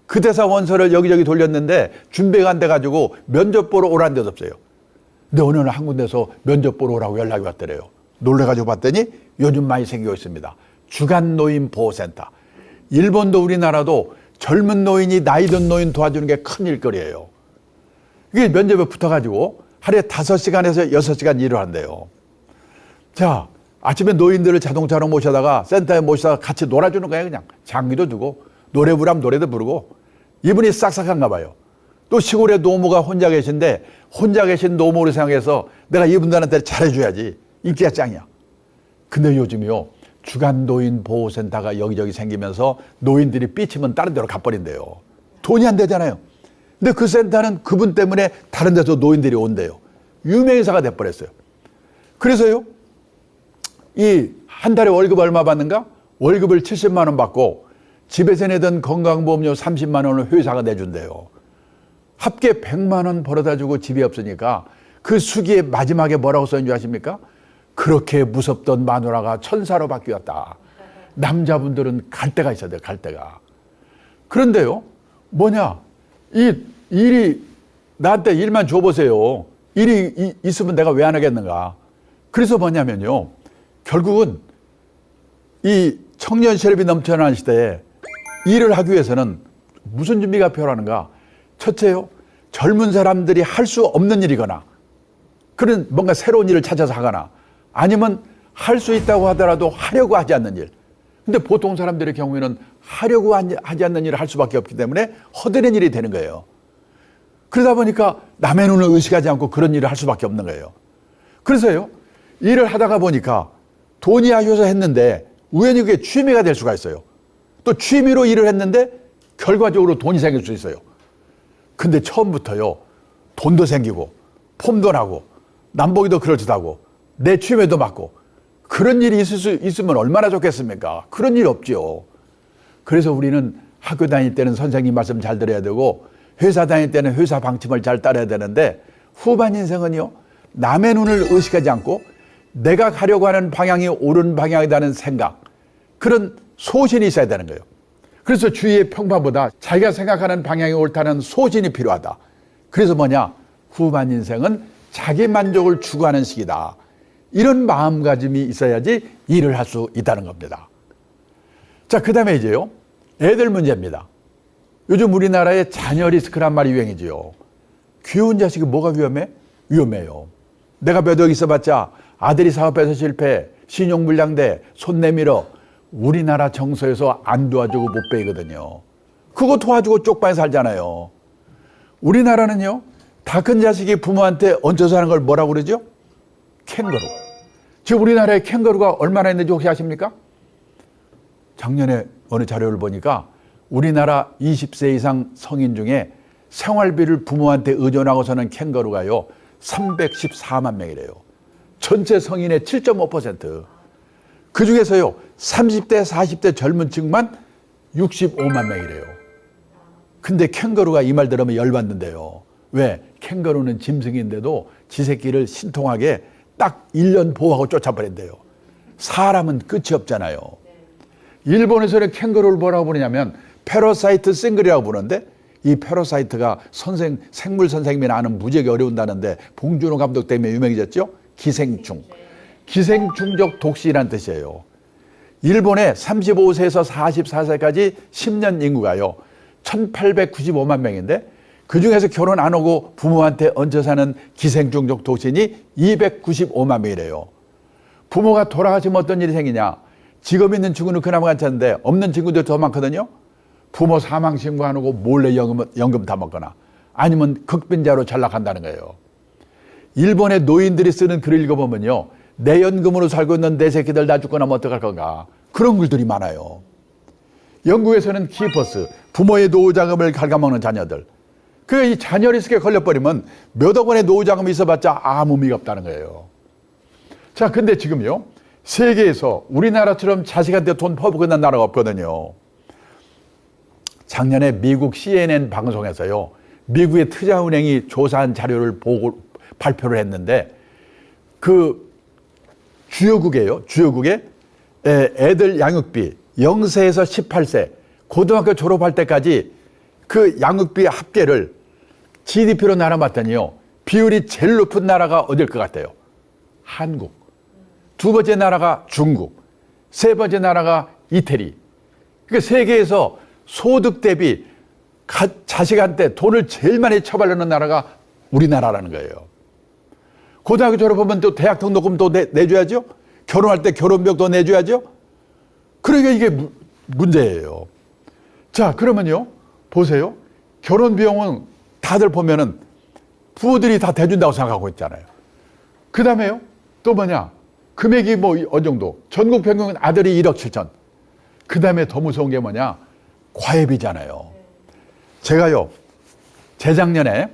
A: 그 대사 원서를 여기저기 돌렸는데 준비가 안 돼가지고 면접 보러 오라는 데도 없어요. 근데 어느 날 한 군데서 면접 보러 오라고 연락이 왔더래요. 놀래가지고 봤더니 요즘 많이 생기고 있습니다. 주간노인보호센터. 일본도 우리나라도 젊은 노인이 나이 든 노인 도와주는 게 큰 일거리예요. 이게 면접에 붙어가지고 하루에 5시간에서 6시간 일을 한대요. 자, 아침에 노인들을 자동차로 모셔다가 센터에 모셔다가 같이 놀아주는 거예요. 그냥 장기도 두고 노래 부르면 노래도 부르고. 이분이 싹싹한가 봐요. 또 시골에 노모가 혼자 계신데 혼자 계신 노모를 생각해서 내가 이분들한테 잘해줘야지. 인기가 짱이야. 근데 요즘이요. 주간노인보호센터가 여기저기 생기면서 노인들이 삐치면 다른 데로 가버린대요. 돈이 안 되잖아요. 근데 그 센터는 그분 때문에 다른 데서 노인들이 온대요. 유명인사가 돼버렸어요. 그래서요. 이 한 달에 월급 얼마 받는가? 월급을 70만 원 받고 집에서 내던 건강보험료 30만 원을 회사가 내준대요. 합계 100만 원 벌어다 주고 집이 없으니까 그 수기에 마지막에 뭐라고 써있는 줄 아십니까? 그렇게 무섭던 마누라가 천사로 바뀌었다. 남자분들은 갈 데가 있어야 돼요. 갈 데가. 그런데요. 뭐냐. 이 일이 나한테 일만 줘보세요. 일이 있으면 내가 왜 안 하겠는가. 그래서 뭐냐면요. 결국은 이 청년 실업이 넘쳐나는 시대에 일을 하기 위해서는 무슨 준비가 필요한가. 첫째요. 젊은 사람들이 할 수 없는 일이거나 그런 뭔가 새로운 일을 찾아서 하거나 아니면 할 수 있다고 하더라도 하려고 하지 않는 일. 근데 보통 사람들의 경우에는 하려고 하지 않는 일을 할 수밖에 없기 때문에 허드렛 일이 되는 거예요. 그러다 보니까 남의 눈을 의식하지 않고 그런 일을 할 수밖에 없는 거예요. 그래서요. 일을 하다가 보니까 돈이 아쉬워서 했는데 우연히 그게 취미가 될 수가 있어요. 또 취미로 일을 했는데 결과적으로 돈이 생길 수 있어요. 근데 처음부터요. 돈도 생기고 폼도 나고 남보기도 그럴듯하고 내 취미도 맞고 그런 일이 있을 수 있으면 얼마나 좋겠습니까? 그런 일 없죠. 그래서 우리는 학교 다닐 때는 선생님 말씀 잘 들어야 되고 회사 다닐 때는 회사 방침을 잘 따라야 되는데 후반 인생은요. 남의 눈을 의식하지 않고 내가 가려고 하는 방향이 옳은 방향이라는 생각 그런 소신이 있어야 되는 거예요. 그래서 주위의 평판보다 자기가 생각하는 방향이 옳다는 소신이 필요하다. 그래서 뭐냐? 후반 인생은 자기 만족을 추구하는 시기다. 이런 마음가짐이 있어야지 일을 할 수 있다는 겁니다. 자, 그 다음에 이제요. 애들 문제입니다. 요즘 우리나라에 자녀 리스크란 말이 유행이지요. 귀여운 자식이 뭐가 위험해? 위험해요. 내가 몇 억 있어봤자 아들이 사업해서 실패, 신용불량돼, 손 내밀어. 우리나라 정서에서 안 도와주고 못 빼거든요. 그거 도와주고 쪽방에 살잖아요. 우리나라는요. 다 큰 자식이 부모한테 얹혀서 하는 걸 뭐라고 그러죠? 캥거루. 지금 우리나라에 캥거루가 얼마나 있는지 혹시 아십니까? 작년에 어느 자료를 보니까 우리나라 20세 이상 성인 중에 생활비를 부모한테 의존하고 사는 캥거루가요. 314만 명이래요. 전체 성인의 7.5%. 그 중에서요. 30대, 40대 젊은 층만 65만 명이래요. 근데 캥거루가 이 말 들으면 열받는데요. 왜? 캥거루는 짐승인데도 지 새끼를 신통하게 딱 1년 보호하고 쫓아버린대요. 사람은 끝이 없잖아요. 일본에서는 캥거루를 뭐라고 부르냐면 패러사이트 싱글이라고 부르는데 이 패러사이트가 생물 선생님이 아는 무지하게 어려운다는데 봉준호 감독 때문에 유명해졌죠. 기생충. 기생충적 독시라는 뜻이에요. 일본의 35세에서 44세까지 10년 인구가요. 1895만 명인데 그중에서 결혼 안 하고 부모한테 얹혀 사는 기생충적 독신이 295만 명이래요. 부모가 돌아가시면 어떤 일이 생기냐. 직업 있는 친구는 그나마 괜찮은데 없는 친구들 더 많거든요. 부모 사망 신고 안 하고 몰래 연금 다 먹거나 아니면 극빈자로 전락한다는 거예요. 일본의 노인들이 쓰는 글을 읽어보면요. 내 연금으로 살고 있는 내 새끼들 다 죽고 나면 어떡할 건가. 그런 글들이 많아요. 영국에서는 키퍼스, 부모의 노후 자금을 갉아먹는 자녀들. 이 자녀 리스크에 걸려버리면 몇억 원의 노후 자금이 있어봤자 아무 의미가 없다는 거예요. 자, 근데 지금요, 세계에서 우리나라처럼 자식한테 돈 퍼붓는 나라가 없거든요. 작년에 미국 CNN 방송에서요, 미국의 투자은행이 조사한 자료를 발표를 했는데, 그 주요국에 애들 양육비 0세에서 18세 고등학교 졸업할 때까지 그 양육비 합계를 GDP로 나눠봤더니요, 비율이 제일 높은 나라가 어딜 것 같아요? 한국. 두 번째 나라가 중국. 세 번째 나라가 이태리. 그러니까 세계에서 소득 대비 자식한테 돈을 제일 많이 처발르는 나라가 우리나라라는 거예요. 고등학교 졸업하면 또 대학 등록금 또 내줘야죠. 결혼할 때 결혼비용도 내줘야죠. 그러니까 이게 문제예요. 자, 그러면요, 보세요. 결혼 비용은 다들 보면은 부모들이 다 대준다고 생각하고 있잖아요. 그 다음에요, 또 뭐냐, 금액이 뭐 어느 정도. 전국 평균 아들이 1억 7천. 그 다음에 더 무서운 게 뭐냐, 과외비잖아요. 제가요, 재작년에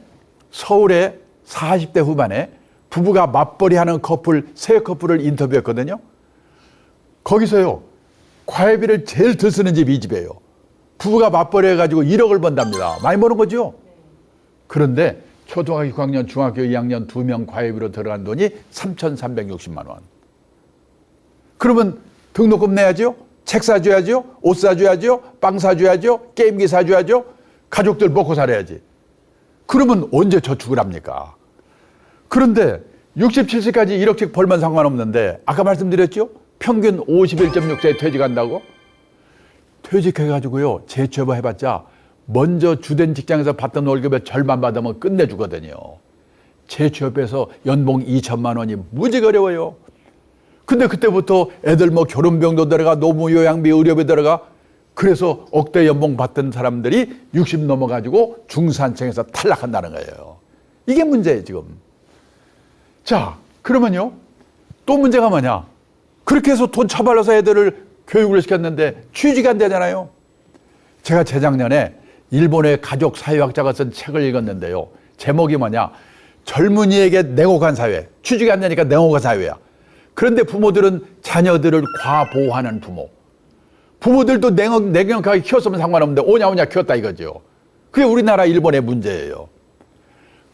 A: 서울의 40대 후반에 부부가 맞벌이하는 세 커플을 인터뷰했거든요. 거기서요, 과외비를 제일 덜 쓰는 집이 이 집이에요. 부부가 맞벌이 해가지고 1억을 번답니다. 많이 버는 거죠? 그런데 초등학교 6학년, 중학교 2학년 2명 과외비로 들어간 돈이 3,360만 원. 그러면 등록금 내야죠? 책 사줘야죠? 옷 사줘야죠? 빵 사줘야죠? 게임기 사줘야죠? 가족들 먹고 살아야지. 그러면 언제 저축을 합니까? 그런데 67세까지 1억씩 벌면 상관없는데, 아까 말씀드렸죠? 평균 51.6세에 퇴직한다고? 퇴직해가지고요, 재취업을 해봤자 먼저 주된 직장에서 받던 월급의 절반 받으면 끝내주거든요. 재취업해서 연봉 2천만 원이 무지 어려워요. 근데 그때부터 애들 뭐 결혼비용도 들어가, 노무요양비, 의료비 들어가. 그래서 억대 연봉 받던 사람들이 60 넘어가지고 중산층에서 탈락한다는 거예요. 이게 문제예요, 지금. 자, 그러면요, 또 문제가 뭐냐? 그렇게 해서 돈 처발라서 애들을 교육을 시켰는데 취직이 안 되잖아요. 제가 재작년에 일본의 가족 사회학자가 쓴 책을 읽었는데요. 제목이 뭐냐? 젊은이에게 냉혹한 사회. 취직이 안 되니까 냉혹한 사회야. 그런데 부모들은 자녀들을 과보호하는 부모. 부모들도 냉혹하게 키웠으면 상관없는데 오냐오냐 키웠다 이거죠. 그게 우리나라 일본의 문제예요.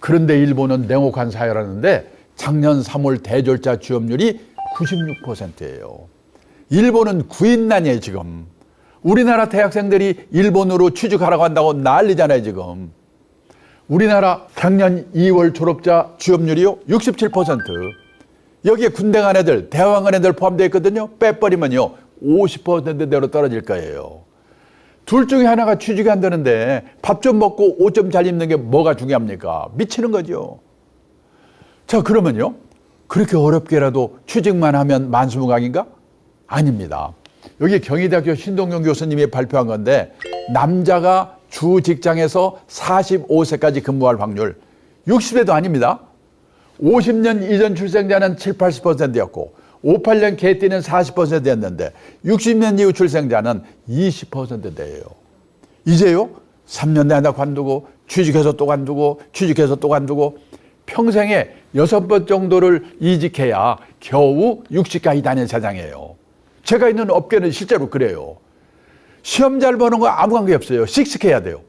A: 그런데 일본은 냉혹한 사회라는데 작년 3월 대졸자 취업률이 96%예요. 일본은 구인난이에요, 지금. 우리나라 대학생들이 일본으로 취직하라고 한다고 난리잖아요, 지금. 우리나라 작년 2월 졸업자 취업률이요, 67%. 여기에 군대 간 애들, 대학원 간 애들 포함되어 있거든요. 빼버리면요, 50%대로 떨어질 거예요. 둘 중에 하나가 취직이 안 되는데 밥 좀 먹고 옷 좀 잘 입는 게 뭐가 중요합니까? 미치는 거죠. 자, 그러면요, 그렇게 어렵게라도 취직만 하면 만수무강인가? 아닙니다. 여기 경희대학교 신동영 교수님이 발표한 건데, 남자가 주 직장에서 45세까지 근무할 확률 60세도 아닙니다. 50년 이전 출생자는 7, 80%였고 58년 개띠는 40%였는데 60년 이후 출생자는 20%대예요. 이제요, 3년 내내 관두고 취직해서 또 관두고 취직해서 또 관두고 평생에 6번 정도를 이직해야 겨우 60까지 다니는 세상이에요. 제가 있는 업계는 실제로 그래요. 시험 잘 보는 거 아무 관계 없어요. 씩씩해야 돼요.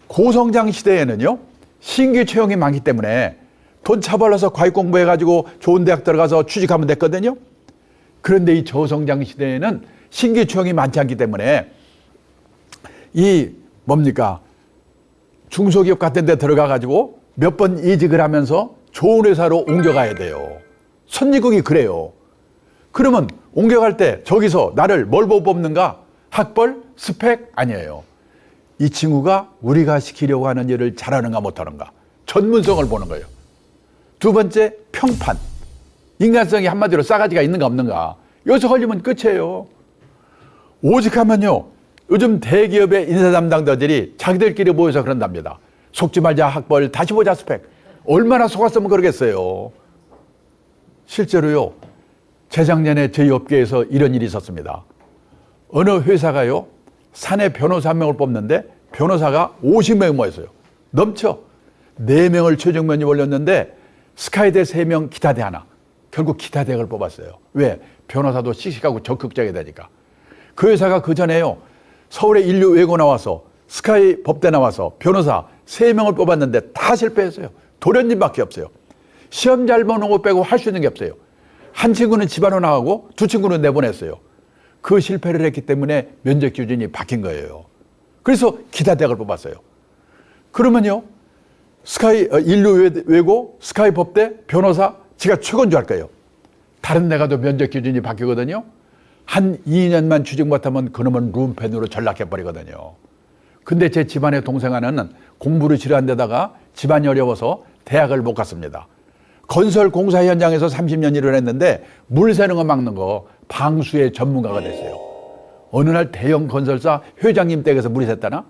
A: 고성장 시대에는요, 신규 채용이 많기 때문에 돈 차벌러서 과외 공부해가지고 좋은 대학 들어가서 취직하면 됐거든요. 그런데 이 저성장 시대에는 신규 채용이 많지 않기 때문에 중소기업 같은 데 들어가가지고 몇 번 이직을 하면서 좋은 회사로 옮겨가야 돼요. 선진국이 그래요. 그러면 옮겨갈 때 저기서 나를 뭘 보고 뽑는가? 학벌? 스펙? 아니에요. 이 친구가 우리가 시키려고 하는 일을 잘하는가 못하는가? 전문성을 보는 거예요. 두 번째, 평판. 인간성이 한마디로 싸가지가 있는가 없는가. 여기서 걸리면 끝이에요. 오직하면요, 요즘 대기업의 인사 담당자들이 자기들끼리 모여서 그런답니다. 속지 말자 학벌, 다시 보자 스펙. 얼마나 속았으면 그러겠어요. 실제로요, 재작년에 저희 업계에서 이런 일이 있었습니다. 어느 회사가요, 사내 변호사 한 명을 뽑는데 변호사가 50명이 모였어요. 넘쳐. 4명을 최종 면접 올렸는데 스카이대 3명, 기타대 하나. 결국 기타대학을 뽑았어요. 왜? 변호사도 씩씩하고 적극적이 되니까. 그 회사가 그 전에요, 서울에 인류 외고 나와서 스카이 법대 나와서 변호사 3명을 뽑았는데 다 실패했어요. 도련님밖에 없어요. 시험 잘 보는 거 빼고 할 수 있는 게 없어요. 한 친구는 집안으로 나가고 2 친구는 내보냈어요. 그 실패를 했기 때문에 면접 기준이 바뀐 거예요. 그래서 기타대학을 뽑았어요. 그러면요, 스카이 인류 외고, 스카이 법대, 변호사, 지가 최고인 줄 알까요? 다른 데 가도 면접 기준이 바뀌거든요. 한 2년만 취직 못하면 그놈은 룸펜으로 전락해버리거든요. 근데 제 집안의 동생 하나는 공부를 싫어한 데다가 집안이 어려워서 대학을 못 갔습니다. 건설 공사 현장에서 30년 일을 했는데 물 새는 거 막는 거 방수의 전문가가 됐어요. 어느 날 대형 건설사 회장님 댁에서 물이 샜다나?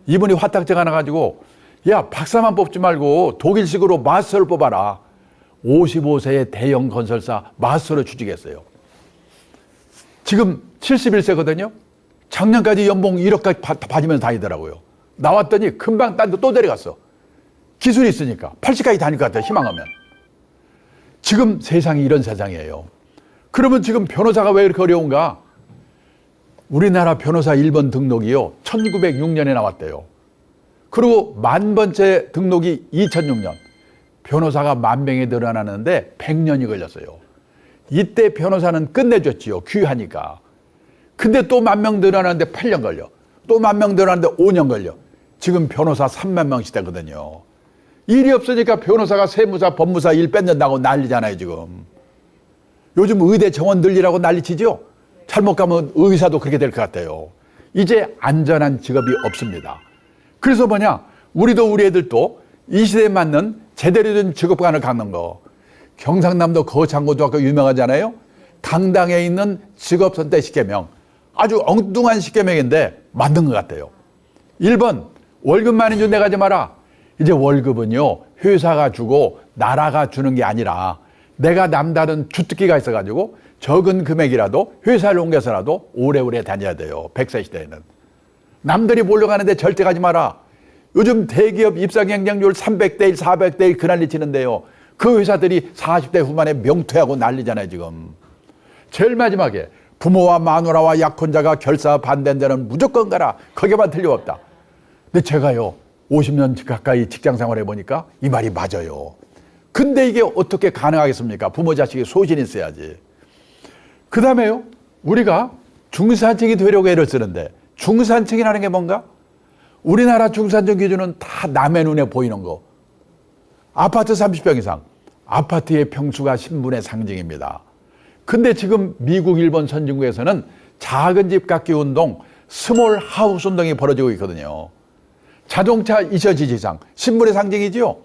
A: 이분이 화딱지가 나가지고, 야, 박사만 뽑지 말고 독일식으로 마스터를 뽑아라. 55세의 대형 건설사 마스터로 취직했어요. 지금 71세거든요. 작년까지 연봉 1억까지 받으면서 다니더라고요. 나왔더니 금방 딴 데 또 데려갔어. 기술이 있으니까 80까지 다닐 것 같아요, 희망하면. 지금 세상이 이런 세상이에요. 그러면 지금 변호사가 왜 이렇게 어려운가? 우리나라 변호사 1번 등록이요, 1906년에 나왔대요. 그리고 10,000번째 등록이 2006년. 변호사가 10,000명이 늘어나는데 100년이 걸렸어요. 이때 변호사는 끝내줬지요, 귀하니까. 근데 또 10,000명 늘어나는데 8년 걸려. 또 10,000명 늘어나는데 5년 걸려. 지금 변호사 30,000명 시대거든요. 일이 없으니까 변호사가 세무사, 법무사 일 뺏는다고 난리잖아요, 지금. 요즘 의대 정원 늘리라고 난리치죠? 잘못 가면 의사도 그렇게 될 것 같아요. 이제 안전한 직업이 없습니다. 그래서 뭐냐? 우리도 우리 애들도 이 시대에 맞는 제대로 된 직업관을 갖는 거. 경상남도 거창고등학교 유명하잖아요. 강당에 있는 직업선택 10개명. 아주 엉뚱한 10개명인데 맞는 것 같아요. 1번, 월급 많이 준대 가지 마라. 이제 월급은요, 회사가 주고 나라가 주는 게 아니라 내가 남다른 주특기가 있어가지고 적은 금액이라도 회사를 옮겨서라도 오래오래 다녀야 돼요, 100세 시대에는. 남들이 보려고 하는데 절대 가지 마라. 요즘 대기업 입사 경쟁률 300대 1, 400대 1 그난리 치는데요. 그 회사들이 40대 후반에 명퇴하고 난리잖아요, 지금. 제일 마지막에 부모와 마누라와 약혼자가 결사 반대한 데는 무조건 가라. 거기만 틀림없다. 근데 제가요, 50년 가까이 직장 생활 해보니까 이 말이 맞아요. 근데 이게 어떻게 가능하겠습니까? 부모 자식이 소신이 있어야지. 그 다음에요, 우리가 중산층이 되려고 애를 쓰는데 중산층이라는 게 뭔가? 우리나라 중산층 기준은 다 남의 눈에 보이는 거. 아파트 30평 이상, 아파트의 평수가 신분의 상징입니다. 근데 지금 미국, 일본 선진국에서는 작은 집 갖기 운동, 스몰 하우스 운동이 벌어지고 있거든요. 자동차 2000cc 이상, 신분의 상징이지요.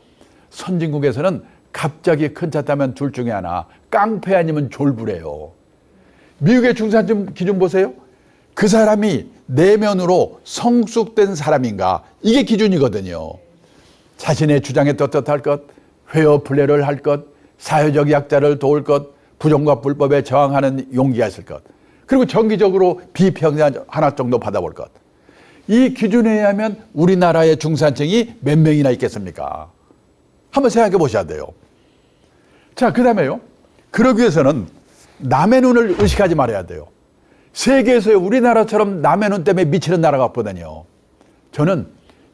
A: 선진국에서는 갑자기 큰 차 타면 둘 중에 하나, 깡패 아니면 졸부래요. 미국의 중산층 기준 보세요. 그 사람이 내면으로 성숙된 사람인가, 이게 기준이거든요. 자신의 주장에 떳떳할 것, 회어 플레이를 할 것, 사회적 약자를 도울 것, 부정과 불법에 저항하는 용기가 있을 것, 그리고 정기적으로 비평가 하나 정도 받아볼 것. 이 기준에 의하면 우리나라의 중산층이 몇 명이나 있겠습니까? 한번 생각해 보셔야 돼요. 자, 그 다음에요, 그러기 위해서는 남의 눈을 의식하지 말아야 돼요. 세계에서 우리나라처럼 남의 눈 때문에 미치는 나라가 없거든요. 저는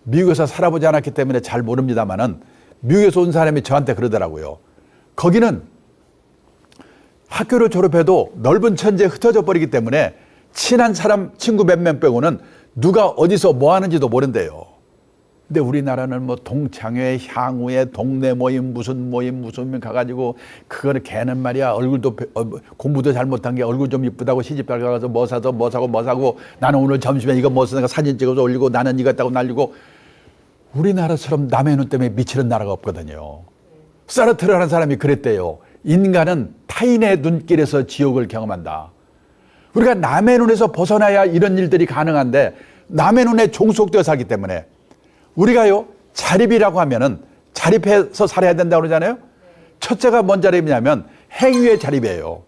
A: 미국에서 살아보지 않았기 때문에 잘 모릅니다만은 미국에서 온 사람이 저한테 그러더라고요. 거기는 학교를 졸업해도 넓은 천지에 흩어져 버리기 때문에 친한 사람, 친구 몇 명 빼고는 누가 어디서 뭐 하는지도 모른대요. 근데 우리나라는 뭐 동창회, 향후회, 동네 모임, 무슨 모임 가가지고, 그거는 걔는 말이야, 얼굴도, 공부도 잘못한 게 얼굴 좀 이쁘다고 시집잘 가서 뭐 사서 뭐 사고 뭐 사고, 나는 오늘 점심에 이거 뭐 쓰니까 사진 찍어서 올리고, 나는 이거 했다고 날리고. 우리나라처럼 남의 눈 때문에 미치는 나라가 없거든요. 사르트르라는 사람이 그랬대요. 인간은 타인의 눈길에서 지옥을 경험한다. 우리가 남의 눈에서 벗어나야 이런 일들이 가능한데, 남의 눈에 종속되어 살기 때문에 우리가요, 자립이라고 하면은 자립해서 살아야 된다고 그러잖아요. 첫째가 뭔 자립이냐면 행위의 자립이에요.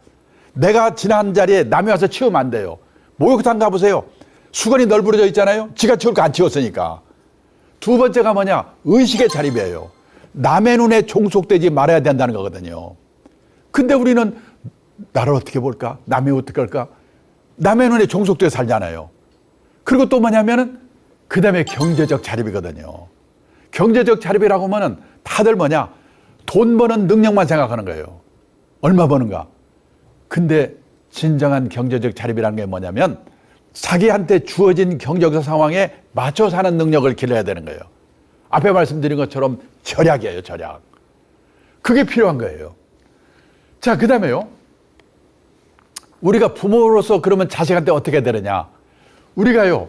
A: 내가 지난 자리에 남이 와서 치우면 안 돼요. 목욕탕 가보세요. 수건이 널브러져 있잖아요. 지가 치울 거 안 치웠으니까. 두 번째가 뭐냐? 의식의 자립이에요. 남의 눈에 종속되지 말아야 된다는 거거든요. 근데 우리는 나를 어떻게 볼까? 남이 어떻게 할까? 남의 눈에 종속되어 살잖아요. 그리고 또 뭐냐면은 그 다음에 경제적 자립이거든요. 경제적 자립이라고 하면은 다들 뭐냐? 돈 버는 능력만 생각하는 거예요. 얼마 버는가? 근데 진정한 경제적 자립이라는 게 뭐냐면 자기한테 주어진 경제적 상황에 맞춰 사는 능력을 길러야 되는 거예요. 앞에 말씀드린 것처럼 절약이에요, 절약. 그게 필요한 거예요. 자, 그 다음에요. 우리가 부모로서 그러면 자식한테 어떻게 되느냐? 우리가요,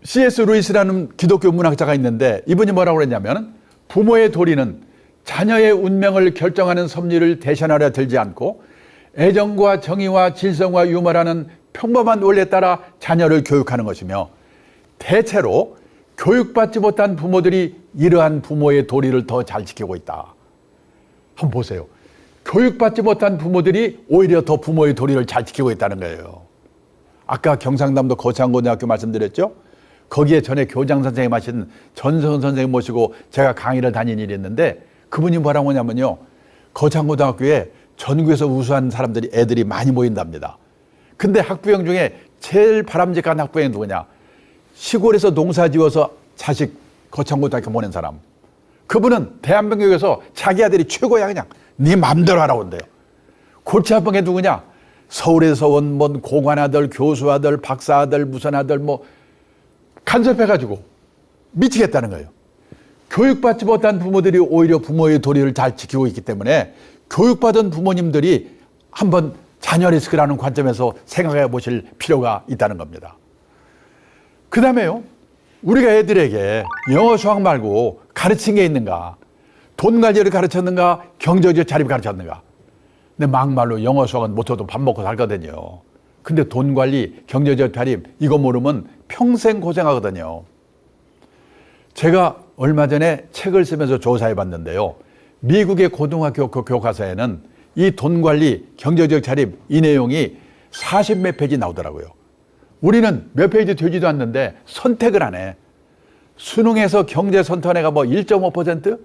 A: C.S. 루이스라는 기독교 문학자가 있는데 이분이 뭐라고 그랬냐면 부모의 도리는 자녀의 운명을 결정하는 섭리를 대신하려 들지 않고 애정과 정의와 질성과 유머라는 평범한 원리에 따라 자녀를 교육하는 것이며 대체로 교육받지 못한 부모들이 이러한 부모의 도리를 더 잘 지키고 있다. 한번 보세요. 교육받지 못한 부모들이 오히려 더 부모의 도리를 잘 지키고 있다는 거예요. 아까 경상남도 거창고등학교 말씀드렸죠? 거기에 전에 교장 선생님 하신 전성은 선생님 모시고 제가 강의를 다닌 일이 있는데 그분이 뭐라고 하냐면요. 거창고등학교에 전국에서 우수한 사람들이 애들이 많이 모인답니다. 근데 학부형 중에 제일 바람직한 학부형이 누구냐? 시골에서 농사 지어서 자식 거창고등학교 보낸 사람. 그분은 대한민국에서 자기 아들이 최고야. 그냥 네 맘대로 하라고 한대요. 골치 아픈 게 누구냐? 서울에서 온 뭐 공관 아들, 교수 아들, 박사 아들, 무슨 아들 뭐 간섭해가지고 미치겠다는 거예요. 교육받지 못한 부모들이 오히려 부모의 도리를 잘 지키고 있기 때문에 교육받은 부모님들이 한번 자녀 리스크라는 관점에서 생각해 보실 필요가 있다는 겁니다. 그 다음에요. 우리가 애들에게 영어 수학 말고 가르친 게 있는가? 돈 관리를 가르쳤는가? 경제적 자립을 가르쳤는가? 근데 막말로 영어 수학은 못해도 밥 먹고 살거든요. 근데 돈 관리, 경제적 자립 이거 모르면 평생 고생하거든요. 제가 얼마 전에 책을 쓰면서 조사해 봤는데요. 미국의 고등학교 교과서에는 이 돈 관리, 경제적 자립 이 내용이 40몇 페이지 나오더라고요. 우리는 몇 페이지 되지도 않는데 선택을 안 해. 수능에서 경제 선턴해가 뭐 1.5%?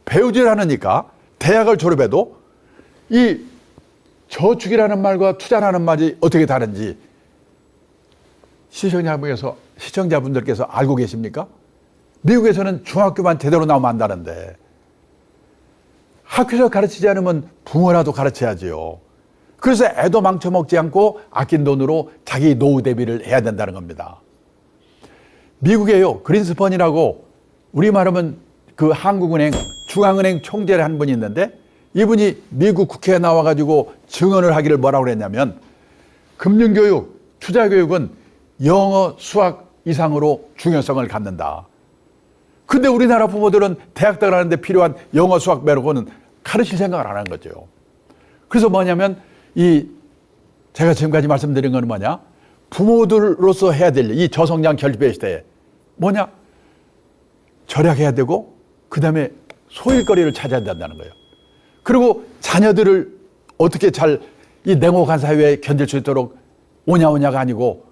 A: 배우질 않으니까 대학을 졸업해도 이 저축이라는 말과 투자라는 말이 어떻게 다른지 시청자분들께서 알고 계십니까? 미국에서는 중학교만 제대로 나오면 안다는데 학교에서 가르치지 않으면 붕어라도 가르쳐야지요. 그래서 애도 망쳐먹지 않고 아낀 돈으로 자기 노후 대비를 해야 된다는 겁니다. 미국에요, 그린스펀이라고 우리 말하면 그 한국은행, 중앙은행 총재를 한 분이 있는데 이분이 미국 국회에 나와가지고 증언을 하기를 뭐라고 그랬냐면 금융교육, 투자교육은 영어, 수학 이상으로 중요성을 갖는다. 근데 우리나라 부모들은 대학 들어가는데 필요한 영어, 수학 매력은 가르칠 생각을 안 하는 거죠. 그래서 뭐냐면 제가 지금까지 말씀드린 건 뭐냐? 부모들로서 해야 될 이 저성장 결핍의 시대에 뭐냐? 절약해야 되고 그 다음에 소일거리를 찾아야 된다는 거예요. 그리고 자녀들을 어떻게 잘 이 냉혹한 사회에 견딜 수 있도록 오냐오냐가 아니고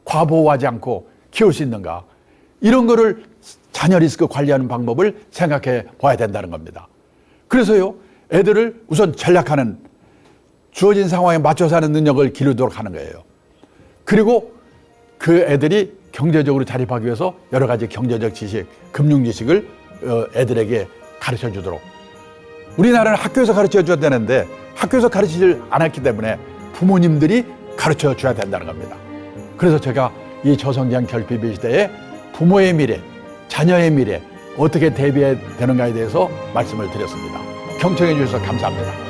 A: 과보호하지 않고 키울 수 있는가? 이런 거를 자녀 리스크 관리하는 방법을 생각해 봐야 된다는 겁니다. 그래서요, 애들을 우선 전략하는 주어진 상황에 맞춰 사는 능력을 기르도록 하는 거예요. 그리고 그 애들이 경제적으로 자립하기 위해서 여러 가지 경제적 지식, 금융 지식을 애들에게 가르쳐 주도록. 우리나라는 학교에서 가르쳐 줘야 되는데 학교에서 가르치질 않았기 때문에 부모님들이 가르쳐 줘야 된다는 겁니다. 그래서 제가 이 저성장 결핍의 시대에 부모의 미래, 자녀의 미래 어떻게 대비해야 되는가에 대해서 말씀을 드렸습니다. 경청해 주셔서 감사합니다.